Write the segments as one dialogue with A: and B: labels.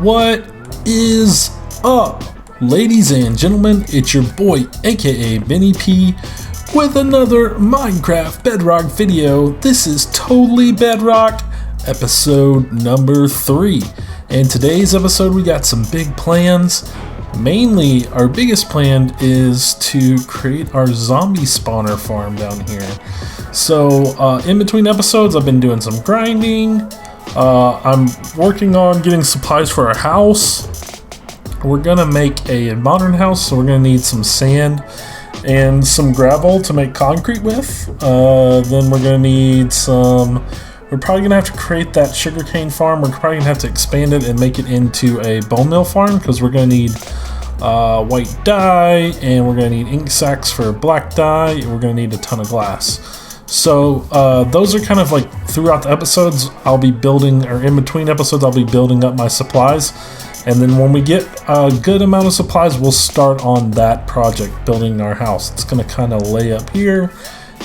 A: What is up, ladies and gentlemen? It's your boy, aka Benny P, with another Minecraft Bedrock video. This is Totally Bedrock, episode number 3. In today's episode, we got some big plans. Mainly, our biggest plan is to create our zombie spawner farm down here. So, in between episodes, I've been doing some grinding. I'm working on getting supplies for our house. We're gonna make a modern house, so we're gonna need some sand and some gravel to make concrete with. Then we're gonna need some... We're probably gonna have to create that sugarcane farm. We're probably gonna have to expand it and make it into a bone meal farm, because we're gonna need white dye, and we're gonna need ink sacs for black dye, and we're gonna need a ton of glass. So those are kind of like throughout the episodes I'll be building, or in between episodes I'll be building up my supplies, and then when we get a good amount of supplies we'll start on that project, building our house. It's gonna kind of lay up here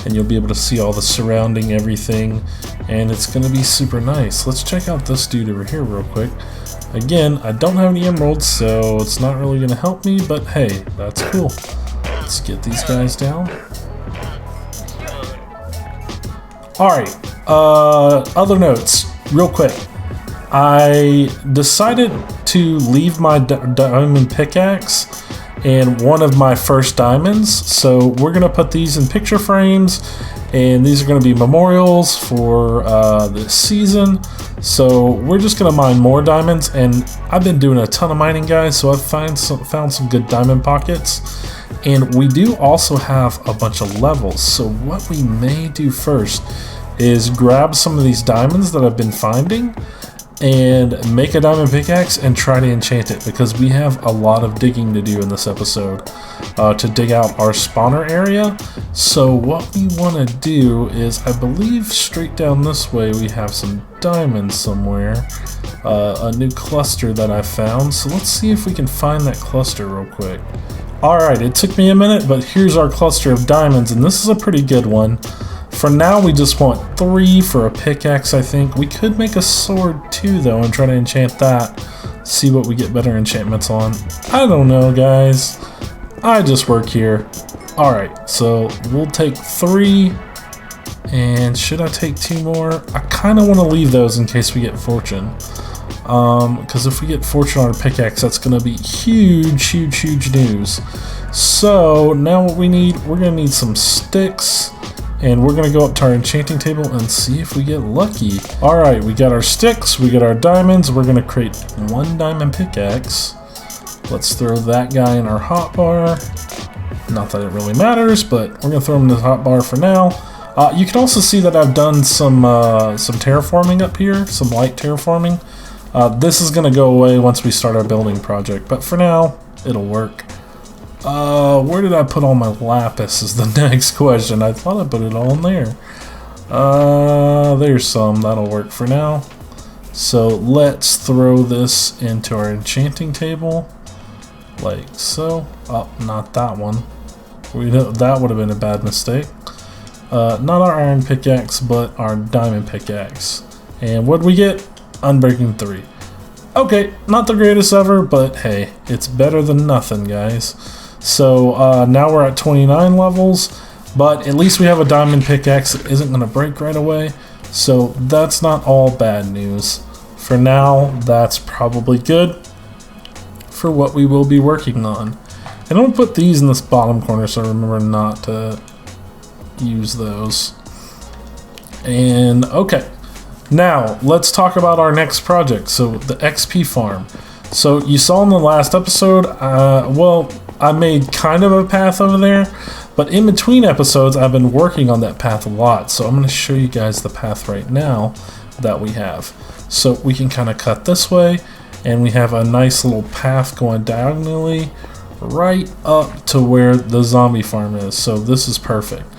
A: and you'll be able to see all the surrounding everything, and it's gonna be super nice. Let's check out this dude over here real quick. Again, I don't have any emeralds, so it's not really gonna help me, but hey, that's cool. Let's get these guys down. Alright, other notes, real quick. I decided to leave my diamond pickaxe and one of my first diamonds, so we're gonna put these in picture frames, and these are gonna be memorials for this season. So we're just gonna mine more diamonds, and I've been doing a ton of mining, guys, so I've found some good diamond pockets. And we do also have a bunch of levels, so what we may do first is grab some of these diamonds that I've been finding and make a diamond pickaxe and try to enchant it, because we have a lot of digging to do in this episode to dig out our spawner area. So what we want to do is, I believe straight down this way we have some diamonds somewhere, a new cluster that I found. So let's see if we can find that cluster real quick. Alright, it took me a minute, but here's our cluster of diamonds, and this is a pretty good one. For now, we just want 3 for a pickaxe, I think. We could make a sword too, though, and try to enchant that. See what we get better enchantments on. I don't know, guys. I just work here. Alright, so we'll take 3. And should I take 2 more? I kind of want to leave those in case we get fortune. Because if we get fortune on our pickaxe, that's going to be huge, huge, huge news. So now what we need, we're going to need some sticks, and we're going to go up to our enchanting table and see if we get lucky. Alright, we got our sticks, we got our diamonds, we're going to create 1 diamond pickaxe. Let's throw that guy in our hotbar. Not that it really matters, but we're going to throw him in the hotbar for now. You can also see that I've done some terraforming up here, some light terraforming. This is going to go away once we start our building project, but for now, it'll work. Where did I put all my lapis is the next question. I thought I put it all in there. There's some. That'll work for now. So let's throw this into our enchanting table, like so. Oh, not that one. That would have been a bad mistake. Not our iron pickaxe, but our diamond pickaxe. And what'd we get? Unbreaking 3. Okay, not the greatest ever, but hey, it's better than nothing, guys. So now we're at 29 levels, but at least we have a diamond pickaxe that isn't going to break right away, so that's not all bad news. For now, that's probably good for what we will be working on. And I'm going to put these in this bottom corner so I remember not to use those. And okay. Now, let's talk about our next project, so the XP farm. So, you saw in the last episode, well, I made kind of a path over there, but in between episodes, I've been working on that path a lot, so I'm going to show you guys the path right now that we have. So, we can kind of cut this way, and we have a nice little path going diagonally right up to where the zombie farm is, so this is perfect.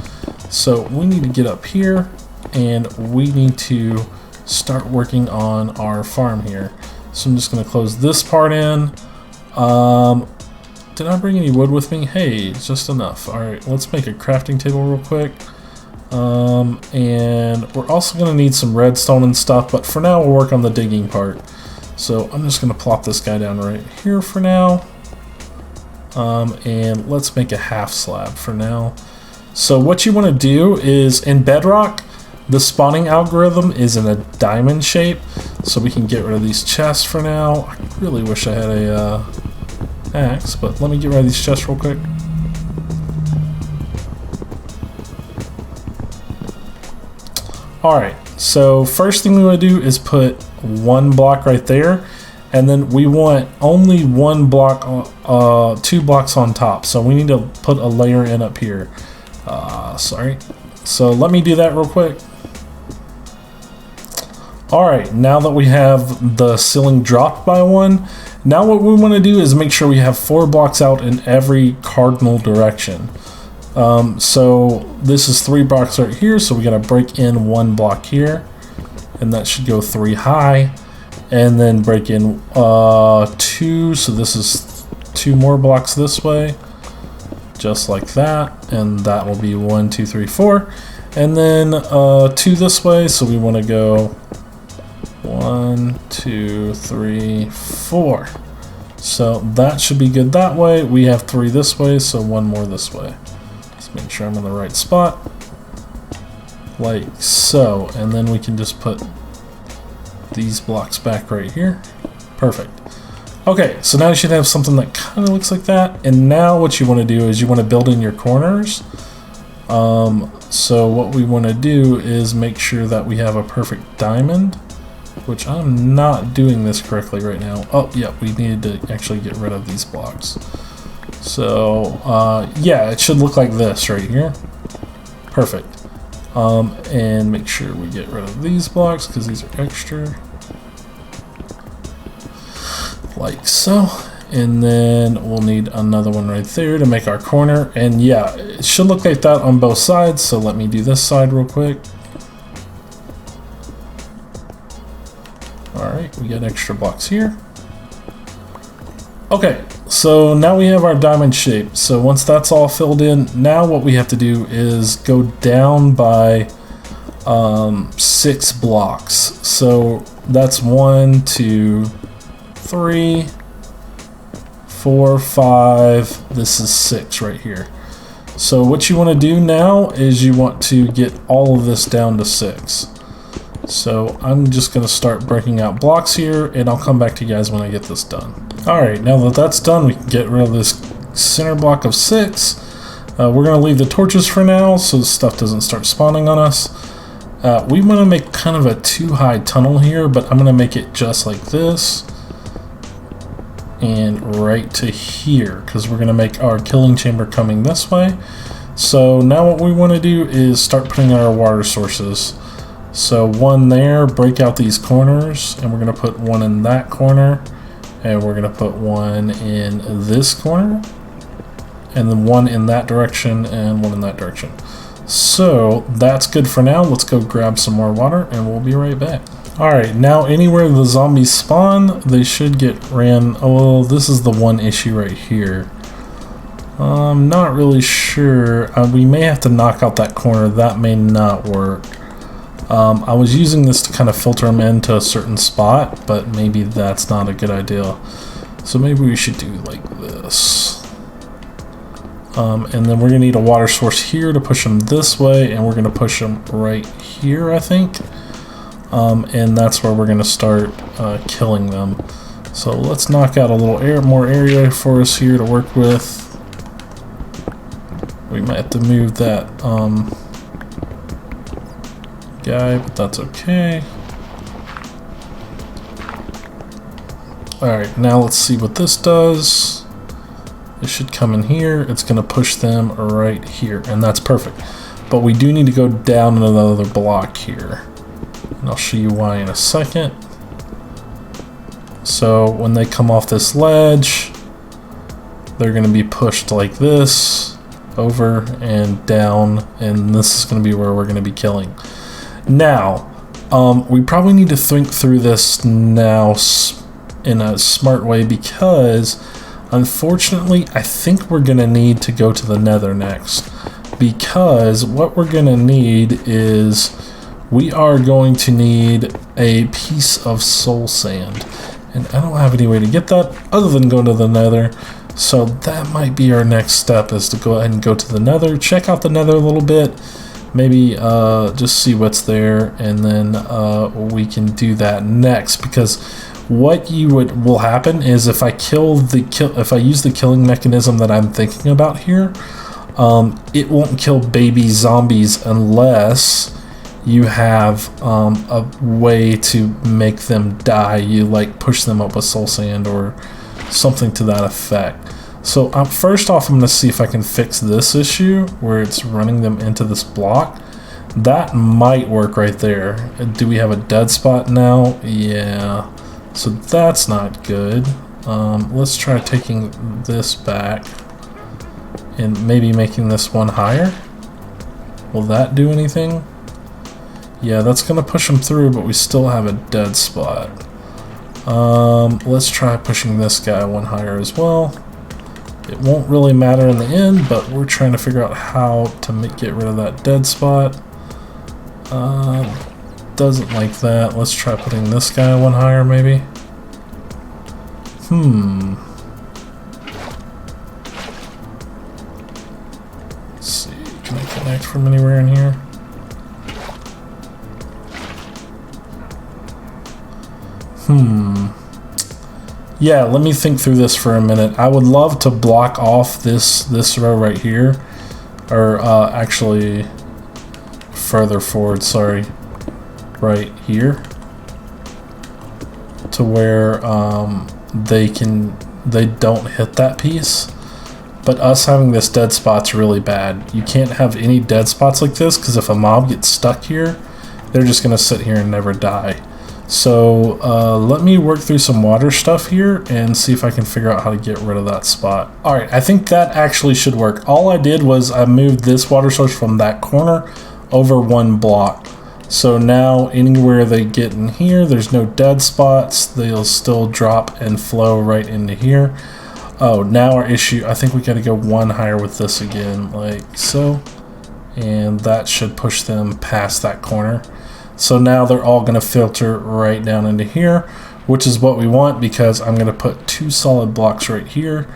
A: So, we need to get up here, and we need to start working on our farm here. So I'm just going to close this part in. Did I bring any wood with me? Hey, it's just enough. Alright, let's make a crafting table real quick. And we're also going to need some redstone and stuff, but for now we'll work on the digging part. So I'm just going to plop this guy down right here for now. And let's make a half slab for now. So what you want to do is, in Bedrock, the spawning algorithm is in a diamond shape. So we can get rid of these chests for now. I really wish I had a axe, but let me get rid of these chests real quick. Alright, so first thing we want to do is put one block right there, and then we want only one block, 2 blocks on top. So we need to put a layer in up here. Sorry. So let me do that real quick. Alright, now that we have the ceiling dropped by 1, now what we want to do is make sure we have 4 blocks out in every cardinal direction. So this is 3 blocks right here, so we gotta break in 1 block here, and that should go 3 high, and then break in 2, so this is 2 more blocks this way, just like that, and that will be 1, 2, 3, 4, and then 2 this way, so we want to go 1, 2, 3, 4. So that should be good that way. We have 3 this way, so 1 more this way. Make sure I'm in the right spot, like so, and then we can just put these blocks back right here. Perfect. Okay, so now you should have something that kind of looks like that, and now what you want to do is you want to build in your corners. So what we want to do is make sure that we have a perfect diamond, which I'm not doing this correctly right now. Oh yeah, we needed to actually get rid of these blocks. So yeah, it should look like this right here. Perfect. And make sure we get rid of these blocks because these are extra, like so. And then we'll need another one right there to make our corner. And yeah, it should look like that on both sides. So let me do this side real quick. All right, we got extra blocks here. Okay, so now we have our diamond shape. So once that's all filled in, now what we have to do is go down by 6 blocks. So that's 1, 2, 3, 4, 5. This is 6 right here. So what you want to do now is you want to get all of this down to 6. So I'm just going to start breaking out blocks here, and I'll come back to you guys when I get this done. Alright, now that that's done, we can get rid of this center block of 6. We're going to leave the torches for now so the stuff doesn't start spawning on us. We want to make kind of a too high tunnel here, but I'm going to make it just like this. And right to here, because we're going to make our killing chamber coming this way. So now what we want to do is start putting our water sources. So 1 there, break out these corners, and we're going to put 1 in that corner, and we're going to put 1 in this corner, and then 1 in that direction, and 1 in that direction. So that's good for now. Let's go grab some more water, and we'll be right back. Alright, now anywhere the zombies spawn, they should get ran. Oh, this is the one issue right here. I'm not really sure. We may have to knock out that corner. That may not work. I was using this to kind of filter them into a certain spot, but maybe that's not a good idea. So maybe we should do like this. And then we're going to need a water source here to push them this way, and we're going to push them right here, I think. And that's where we're going to start killing them. So let's knock out a little more area for us here to work with. We might have to move that guy, but that's okay. Alright, now let's see what this does. It should come in here. It's going to push them right here, and that's perfect. But we do need to go down another block here. And I'll show you why in a second. So when they come off this ledge, they're going to be pushed like this, over and down, and this is going to be where we're going to be killing. Now, we probably need to think through this now in a smart way, because unfortunately I think we're going to need to go to the Nether next, because what we're going to need is we are going to need a piece of soul sand. And I don't have any way to get that other than going to the Nether. So that might be our next step, is to go ahead and go to the Nether, check out the Nether a little bit, maybe just see what's there, and then we can do that next. Because what will happen is if I if I use the killing mechanism that I'm thinking about here, it won't kill baby zombies unless you have a way to make them die. You like push them up with soul sand or something to that effect. So first off, I'm going to see if I can fix this issue where it's running them into this block. That might work right there. Do we have a dead spot now? Yeah. So that's not good. Let's try taking this back and maybe making this one higher. Will that do anything? Yeah, that's going to push them through, but we still have a dead spot. Let's try pushing this guy one higher as well. It won't really matter in the end, but we're trying to figure out how to get rid of that dead spot. Doesn't like that. Let's try putting this guy one higher, maybe. Let's see, can I connect from anywhere in here? Yeah, let me think through this for a minute. I would love to block off this row right here, or actually further forward, sorry, right here, to where they don't hit that piece. But us having this dead spot's really bad. You can't have any dead spots like this, because if a mob gets stuck here, they're just gonna sit here and never die. So let me work through some water stuff here and see if I can figure out how to get rid of that spot. Alright, I think that actually should work. All I did was I moved this water source from that corner over one block. So now anywhere they get in here, there's no dead spots. They'll still drop and flow right into here. Oh, now our issue, I think we gotta go one higher with this again, like so. And that should push them past that corner. So now they're all going to filter right down into here, which is what we want, because I'm going to put 2 solid blocks right here.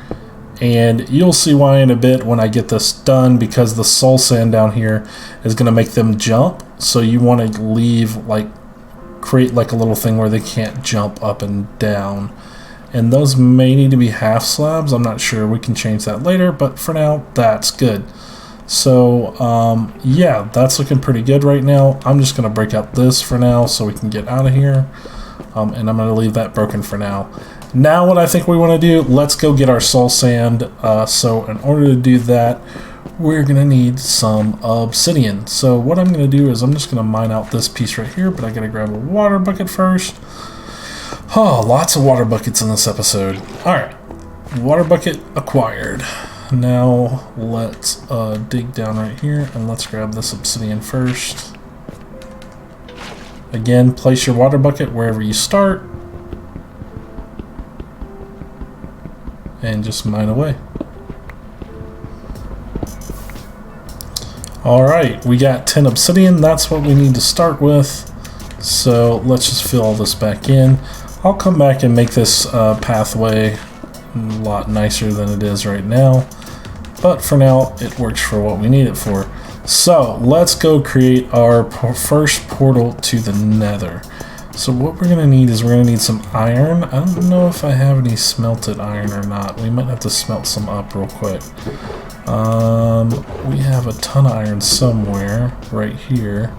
A: And you'll see why in a bit when I get this done, because the soul sand down here is going to make them jump. So you want to create like a little thing where they can't jump up and down. And those may need to be half slabs. I'm not sure. We can change that later, but for now, that's good. So yeah, that's looking pretty good right now. I'm just gonna break out this for now so we can get out of here, and I'm gonna leave that broken for now. Now what I think we want to do, let's go get our soul sand. So in order to do that, we're gonna need some obsidian. So what I'm gonna do is I'm just gonna mine out this piece right here, but I gotta grab a water bucket first. Oh, lots of water buckets in this episode. Alright, water bucket acquired. Now let's dig down right here and let's grab this obsidian first. Again, place your water bucket wherever you start and just mine away. Alright, we got 10 obsidian. That's what we need to start with. So let's just fill all this back in. I'll come back and make this pathway a lot nicer than it is right now, but for now it works for what we need it for. So let's go create our first portal to the Nether. So what we're gonna need is we're gonna need some iron. I don't know if I have any smelted iron or not. We might have to smelt some up real quick. We have a ton of iron somewhere right here.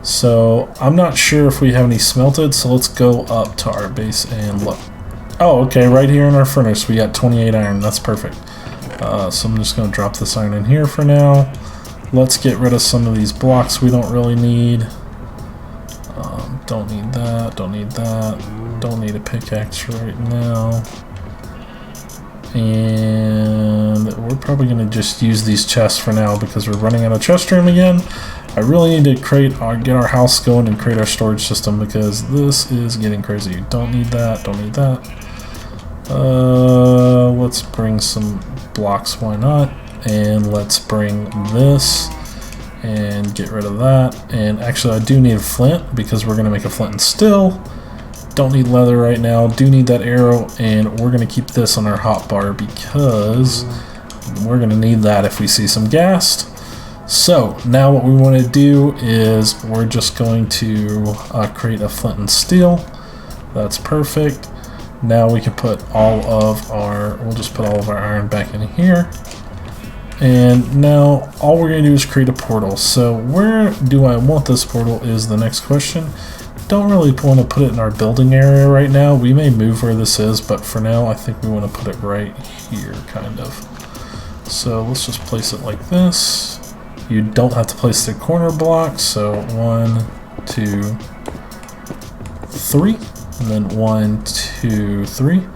A: So I'm not sure if we have any smelted, so let's go up to our base and look. Oh, okay, right here in our furnace we got 28 iron. That's perfect. So I'm just going to drop this iron in here for now. Let's get rid of some of these blocks we don't really need. Don't need that, don't need that. Don't need a pickaxe right now. And we're probably going to just use these chests for now because we're running out of chest room again. I really need to get our house going and create our storage system because this is getting crazy. Don't need that, don't need that. Let's bring some blocks, why not? And let's bring this and get rid of that. And actually I do need a flint because we're going to make a flint and steel. Don't need leather right now. Do need that arrow, and we're gonna keep this on our hotbar because we're gonna need that if we see some ghast. So now what we want to do is we're just going to create a flint and steel. That's perfect. Now we can put all of our, we'll just put all of our iron back in here. And now all we're going to do is create a portal. So where do I want this portal is the next question. Don't really want to put it in our building area right now. We may move where this is, but for now I think we want to put it right here, kind of. So let's just place it like this. You don't have to place the corner blocks. So 1, 2, 3, and then 1, 2, 3,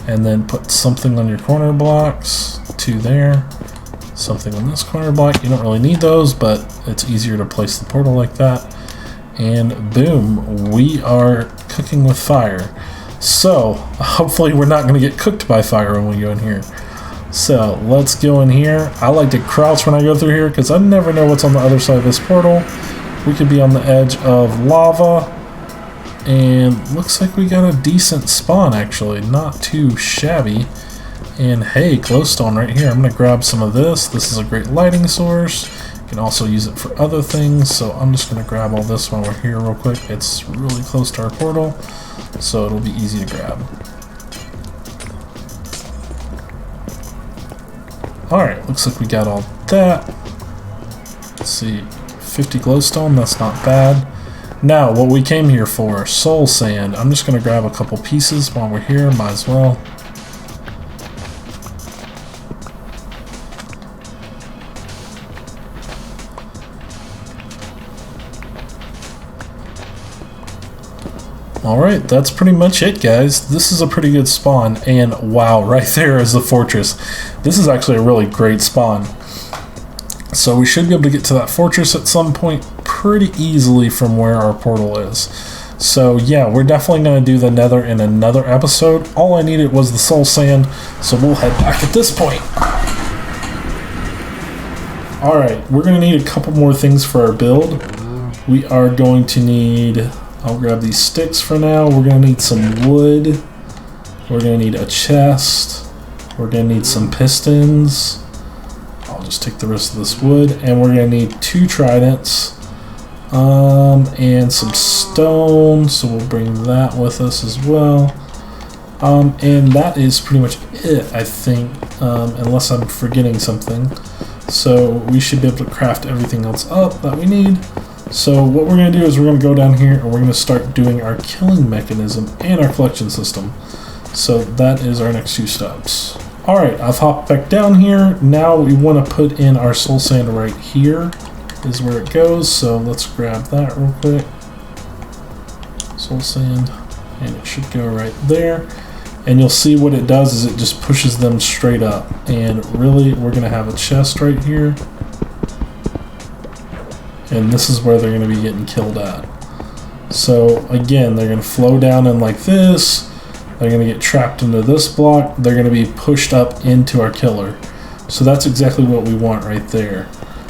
A: and then put something on your corner blocks. 2 there. Something on this corner block. You don't really need those, but it's easier to place the portal like that. And boom, we are cooking with fire. So hopefully we're not going to get cooked by fire when we go in here. So let's go in here. I like to crouch when I go through here because I never know what's on the other side of this portal. We could be on the edge of lava. And looks like we got a decent spawn actually, not too shabby. And hey, glowstone right here. I'm going to grab some of this. This is a great lighting source. You can also use it for other things. So I'm just going to grab all this while we're here real quick. It's really close to our portal, so it'll be easy to grab. Alright, looks like we got all that. Let's see, 50 glowstone, that's not bad. Now, what we came here for, soul sand. I'm just going to grab a couple pieces while we're here, might as well. Alright, that's pretty much it, guys. This is a pretty good spawn, and wow, right there is the fortress. This is actually a really great spawn. So we should be able to get to that fortress at some point pretty easily from where our portal is. So yeah, we're definitely going to do the Nether in another episode. All I needed was the soul sand, so we'll head back at this point. Alright, we're going to need a couple more things for our build. We are going to need... I'll grab these sticks for now. We're going to need some wood. We're going to need a chest. We're going to need some pistons. I'll just take the rest of this wood. And we're going to need 2 tridents. And some stone. So we'll bring that with us as well. And that is pretty much it, I think. Unless I'm forgetting something. So we should be able to craft everything else up that we need. So what we're going to do is we're going to go down here and we're going to start doing our killing mechanism and our collection system. So that is our next 2 steps. Alright, I've hopped back down here. Now we want to put in our soul sand right here is where it goes. So let's grab that real quick. Soul sand. And it should go right there. And you'll see what it does is it just pushes them straight up. And really, we're going to have a chest right here. And this is where they're going to be getting killed at. So again, they're going to flow down in like this. They're going to get trapped into this block. They're going to be pushed up into our killer. So that's exactly what we want right there.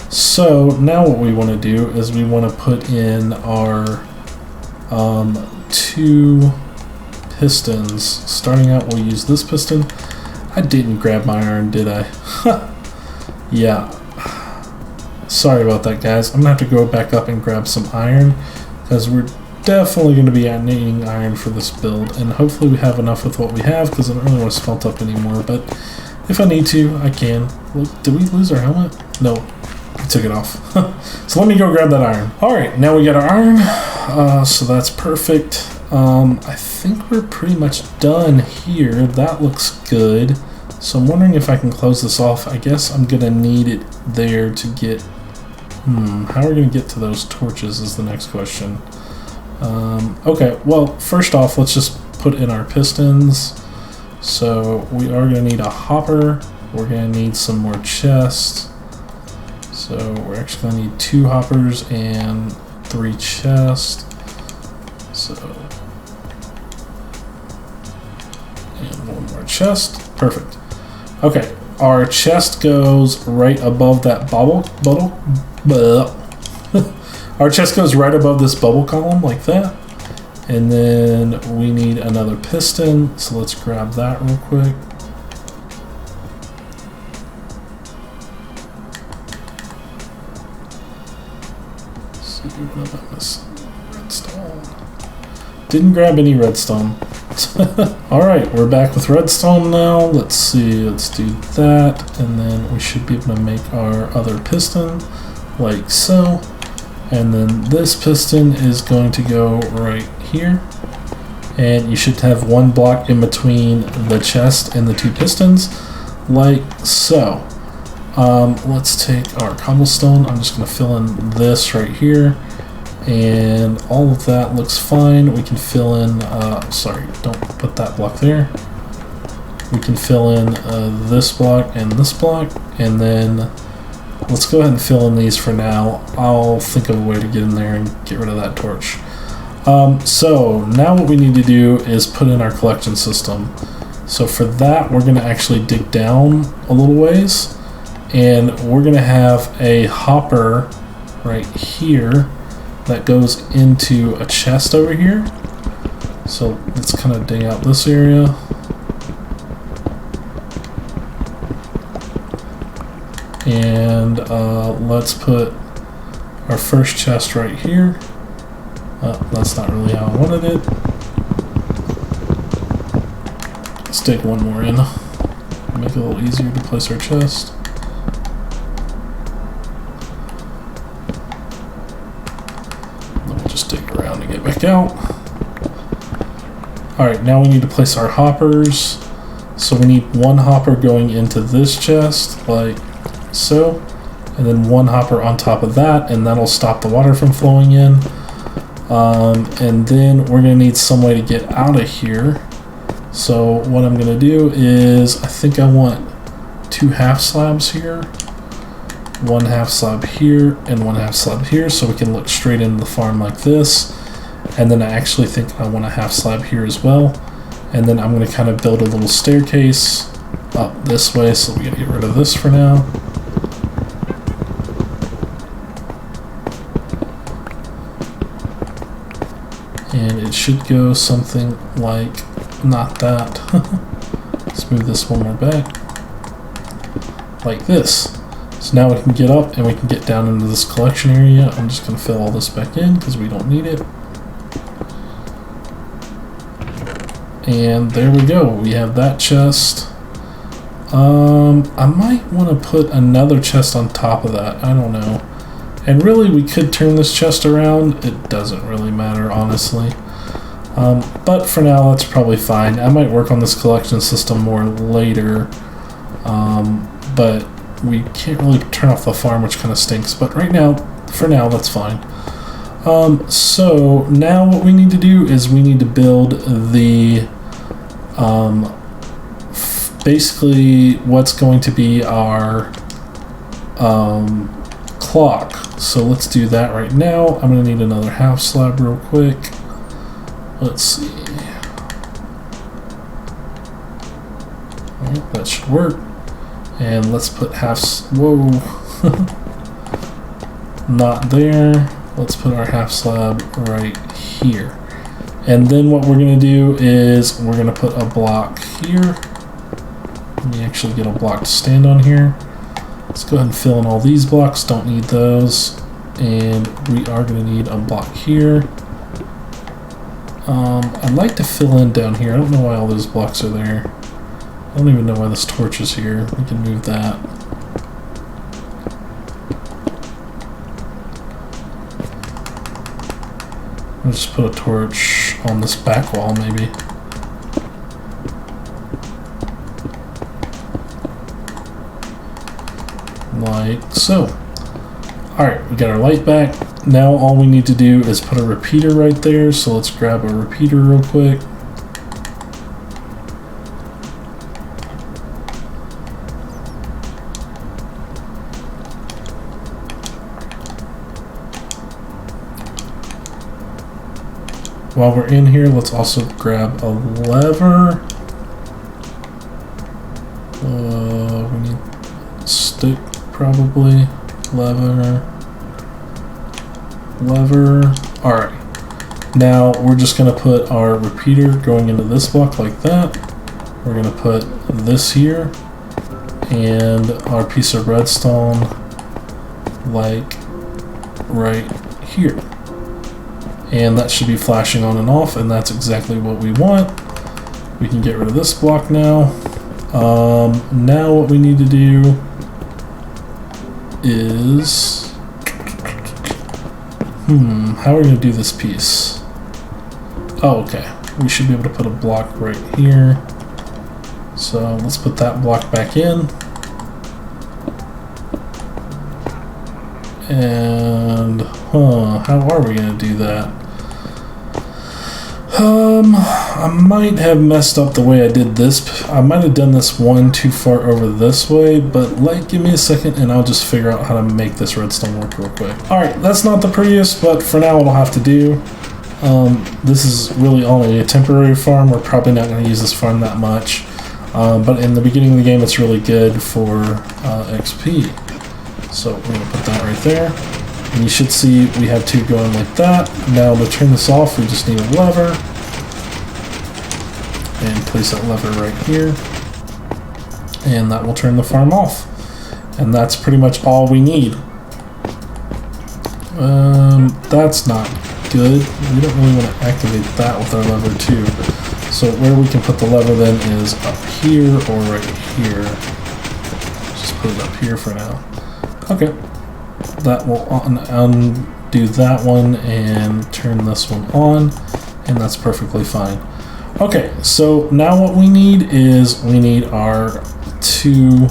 A: So now what we want to do is we want to put in our 2 pistons. Starting out, we'll use this piston. I didn't grab my iron, did I? Yeah. Sorry about that, guys. I'm going to have to go back up and grab some iron because we're definitely going to be needing iron for this build, and hopefully we have enough with what we have because I don't really want to smelt up anymore, but if I need to, I can. Well, did we lose our helmet? No, we took it off. So let me go grab that iron. Alright, now we got our iron, so that's perfect. I think we're pretty much done here. That looks good. So I'm wondering if I can close this off. I guess I'm going to need it there to get... how are we going to get to those torches is the next question. Okay, well, first off, let's just put in our pistons. So we are going to need a hopper. We're going to need some more chests. So we're actually going to need 2 hoppers and 3 chests. So... and 1 more chest. Perfect. Okay, our chest goes right above that bubble. Our chest goes right above this bubble column like that. And then we need another piston, so let's grab that real quick. See what I'm missing. Redstone. Didn't grab any redstone. Alright, we're back with redstone now. Let's see, let's do that, and then we should be able to make our other piston, like so. And then this piston is going to go right here. And you should have one block in between the chest and the two pistons, like so. Let's take our cobblestone. I'm just going to fill in this right here. And all of that looks fine. We can fill in, sorry, don't put that block there. We can fill in this block and this block, and then let's go ahead and fill in these for now. I'll think of a way to get in there and get rid of that torch. So now what we need to do is put in our collection system. So for that, we're going to actually dig down a little ways, and we're going to have a hopper right here that goes into a chest over here. So let's kind of dig out this area. And let's put our first chest right here. That's not really how I wanted it. Let's dig one more in. Make it a little easier to place our chest. Just dig around to get back out. Alright, now we need to place our hoppers. So we need one hopper going into this chest, like so. And then one hopper on top of that, and that'll stop the water from flowing in. And then we're going to need some way to get out of here. So what I'm going to do is, I think I want 2 half slabs here. 1 half slab here and 1 half slab here, so we can look straight into the farm like this. And then I actually think I want a half slab here as well. And then I'm going to kind of build a little staircase up this way, so we're going to get rid of this for now. And it should go something like, not that. Let's move this one more back. Like this. So now we can get up and we can get down into this collection area. I'm just going to fill all this back in because we don't need it. And there we go. We have that chest. I might want to put another chest on top of that. I don't know. And really, we could turn this chest around. It doesn't really matter, honestly. But for now, that's probably fine. I might work on this collection system more later. But we can't really turn off the farm, which kind of stinks. But right now, for now, that's fine. So now what we need to do is we need to build the basically what's going to be our clock. So let's do that right now. I'm going to need another half slab real quick. Let's see. Alright, that should work. And let's put whoa. Not there. Let's put our half slab right here. And then what we're going to do is we're going to put a block here. Let me actually get a block to stand on here. Let's go ahead and fill in all these blocks. Don't need those. And we are going to need a block here. I'd like to fill in down here. I don't know why all those blocks are there. I don't even know why this torch is here. We can move that. I'll just put a torch on this back wall, maybe. Like so. Alright, we got our light back. Now all we need to do is put a repeater right there. So let's grab a repeater real quick. While we're in here, let's also grab a lever. We need a stick, probably. Lever. Alright. Now we're just going to put our repeater going into this block like that. We're going to put this here and our piece of redstone like right here. And that should be flashing on and off, and that's exactly what we want. We can get rid of this block now. Now what we need to do is, how are we going to do this piece? Oh, okay. We should be able to put a block right here. So let's put that block back in. And, how are we going to do that? I might have messed up the way I did this. I might have done this one too far over this way, but give me a second and I'll just figure out how to make this redstone work real quick. Alright, that's not the prettiest, but for now it'll have to do. This is really only a temporary farm. We're probably not going to use this farm that much. But in the beginning of the game it's really good for XP. So we're going to put that right there. And you should see we have two going like that. Now to turn this off, we just need a lever. And place that lever right here. And that will turn the farm off. And that's pretty much all we need. That's not good. We don't really want to activate that with our lever too. So where we can put the lever then is up here or right here. Just put it up here for now. Okay. That will undo that one and turn this one on, and that's perfectly fine. Okay, so now what we need is our two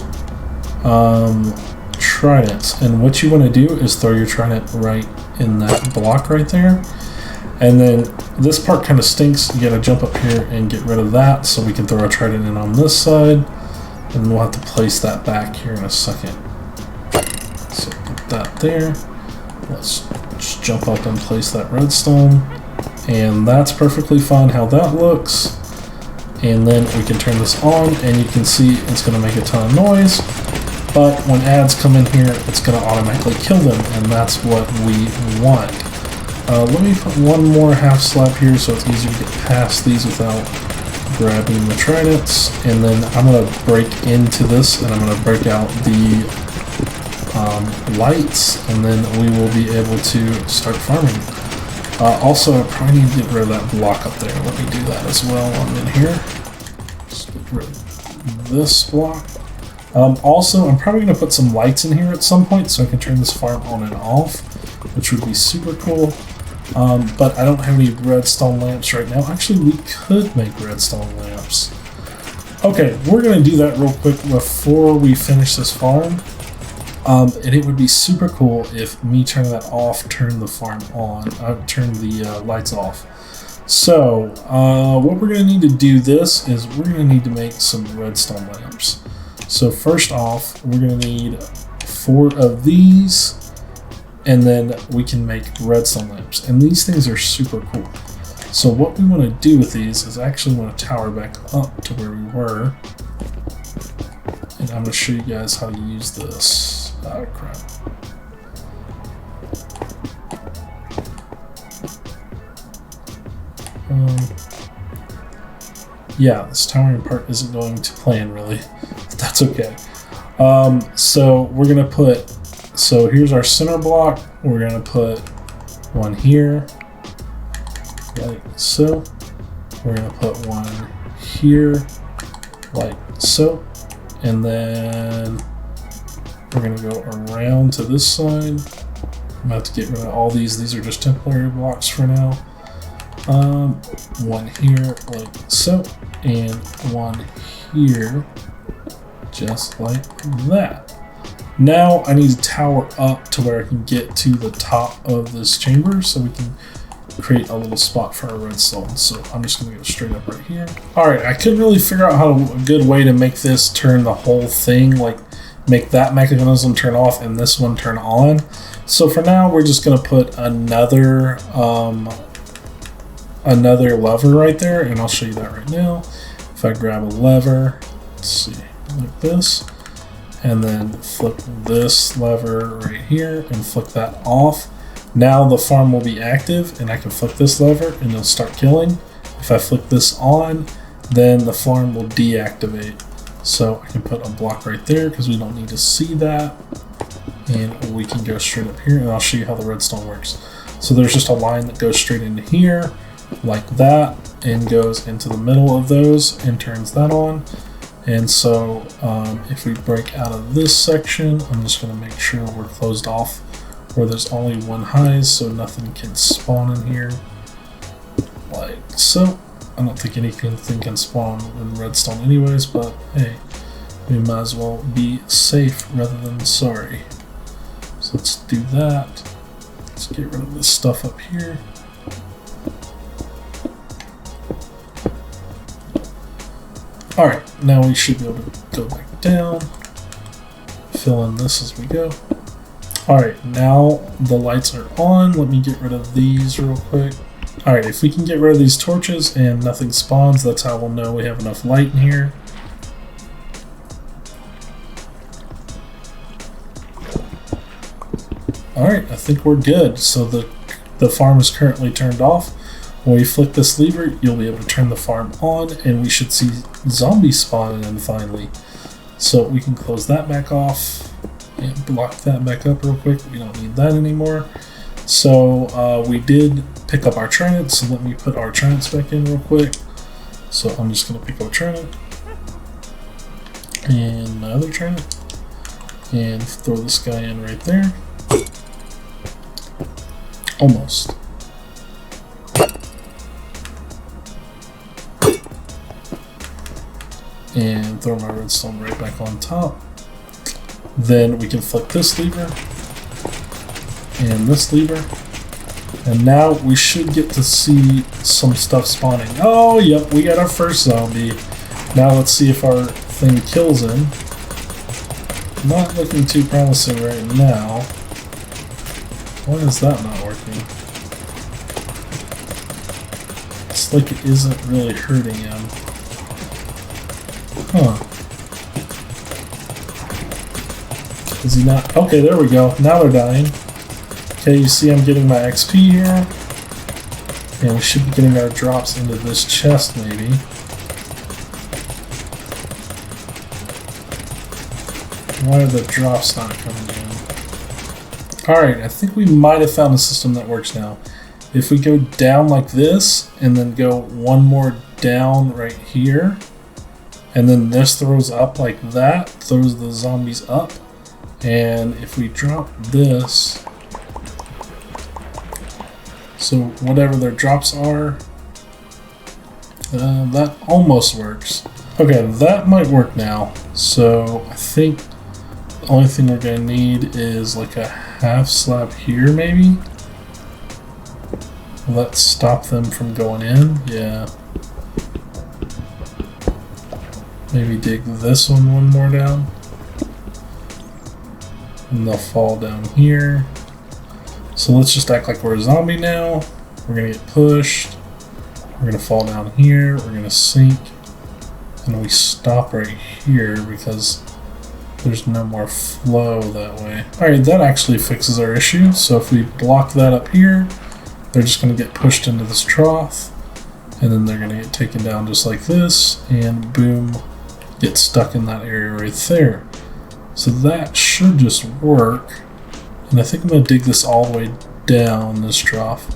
A: tridents, and what you want to do is throw your trident right in that block right there. And then this part kind of stinks. You gotta jump up here and get rid of that so we can throw our trident in on this side, and we'll have to place that back here in a second. So put that there. Let's just jump up and place that redstone, and that's perfectly fine how that looks. And then we can turn this on, and you can see it's going to make a ton of noise, but when ads come in here it's going to automatically kill them, and that's what we want. Let me put one more half slab here so it's easier to get past these without grabbing the tridents. And then I'm going to break into this, and I'm going to break out the lights, and then we will be able to start farming. Also, I probably need to get rid of that block up there. Let me do that as well while I'm in here. Just get rid of this block. Also, I'm probably going to put some lights in here at some point so I can turn this farm on and off, which would be super cool. But I don't have any redstone lamps right now. Actually, we could make redstone lamps. Okay, we're going to do that real quick before we finish this farm. And it would be super cool if me turning that off turned the farm on. Turn the lights off. So, what we're going to need to do this is we're going to need to make some redstone lamps. So first off, we're going to need 4 of these. And then we can make redstone lamps. And these things are super cool. So what we want to do with these is actually want to tower back up to where we were. And I'm going to show you guys how to use this. Oh, crap. Yeah, this towering part isn't going to plan really, but that's okay. So we're going to put, so here's our center block. We're going to put one here, like so. We're going to put one here, like so. And then we're going to go around to this side. I'm going to have to get rid of all these. These are just temporary blocks for now. One here, like so. And one here, just like that. Now I need to tower up to where I can get to the top of this chamber so we can create a little spot for our redstone. So I'm just going to go straight up right here. Alright, I couldn't really figure out a good way to make this turn the whole thing, like make that mechanism turn off and this one turn on. So for now we're just going to put another lever right there, and I'll show you that right now. If I grab a lever, let's see, like this, and then flip this lever right here and flick that off, Now the farm will be active and I can flick this lever and it'll start killing. If I flick this on, then the farm will deactivate. So I can put a block right there because we don't need to see that. And we can go straight up here and I'll show you how the redstone works. So there's just a line that goes straight into here like that and goes into the middle of those and turns that on. And so if we break out of this section, I'm just going to make sure we're closed off where there's only one highs so nothing can spawn in here like so. I don't think anything can spawn in redstone anyways, but hey, we might as well be safe rather than sorry. So let's do that. Let's get rid of this stuff up here. Alright, now we should be able to go back down, fill in this as we go. Alright, now the lights are on. Let me get rid of these real quick. Alright, if we can get rid of these torches and nothing spawns, that's how we'll know we have enough light in here. Alright, I think we're good. So the farm is currently turned off. When we flick this lever, you'll be able to turn the farm on and we should see zombies spawning in finally. So we can close that back off and block that back up real quick. We don't need that anymore. So we did pick up our trinets, so let me put our trinets back in real quick. So I'm just going to pick up a trinit and my other trinit and throw this guy in right there. Almost. And throw my redstone right back on top. Then we can flick this lever and this lever, and now we should get to see some stuff spawning. Oh yep, we got our first zombie. Now let's see if our thing kills him. Not looking too promising right now. Why is that not working? It's like it isn't really hurting him. Huh. Is he not? Okay, there we go. Now they're dying. Okay, you see I'm getting my XP here. And we should be getting our drops into this chest maybe. Why are the drops not coming in? Alright, I think we might have found a system that works now. If we go down like this, and then go one more down right here, and then this throws up like that, throws the zombies up. And if we drop this, so whatever their drops are, that almost works. Okay, that might work now. So I think the only thing we're gonna need is like a half slab here maybe. Will that stop them from going in? Yeah. Maybe dig this one more down. And they'll fall down here. So let's just act like we're a zombie now. We're gonna get pushed. We're gonna fall down here. We're gonna sink. And we stop right here because there's no more flow that way. Alright, that actually fixes our issue. So if we block that up here, they're just gonna get pushed into this trough. And then they're gonna get taken down just like this. And boom, get stuck in that area right there. So that should just work. And I think I'm going to dig this all the way down this trough.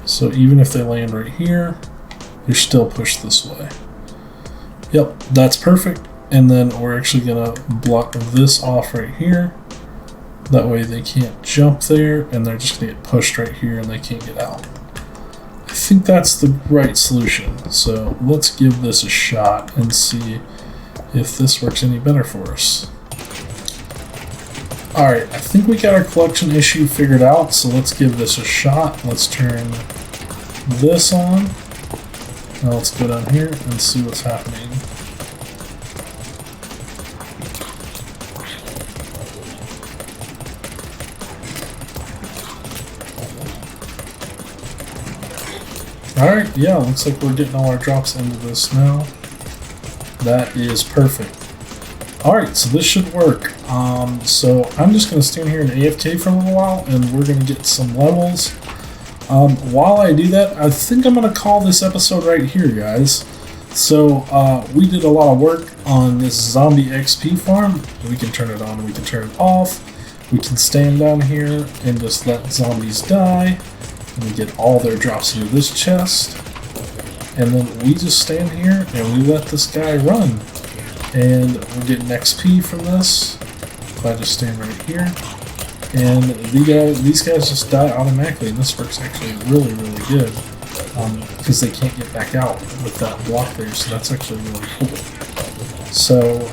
A: So even if they land right here, they're still pushed this way. Yep, that's perfect. And then we're actually going to block this off right here. That way they can't jump there and they're just going to get pushed right here and they can't get out. I think that's the right solution. So let's give this a shot and see if this works any better for us. Alright, I think we got our collection issue figured out, so let's give this a shot. Let's turn this on. Now let's go down here and see what's happening. Alright, yeah, looks like we're getting all our drops into this now. That is perfect. Alright, so this should work. So I'm just going to stand here and AFK for a little while, and we're going to get some levels. While I do that, I think I'm going to call this episode right here, guys. So we did a lot of work on this zombie XP farm. We can turn it on, we can turn it off. We can stand down here and just let zombies die. And we get all their drops into this chest. And then we just stand here and we let this guy run. And we're getting XP from this. If I just stand right here. And these guys just die automatically. And this works actually really, really good. Because they can't get back out with that block there. So that's actually really cool. So,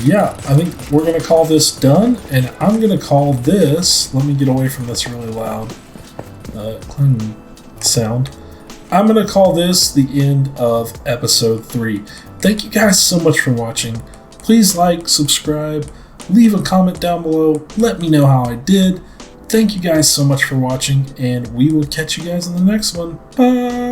A: yeah, I think we're going to call this done. And I'm going to call this... Let me get away from this really loud clang sound. I'm going to call this the end of episode 3. Thank you guys so much for watching. Please like, subscribe, leave a comment down below. Let me know how I did. Thank you guys so much for watching, and we will catch you guys in the next one. Bye!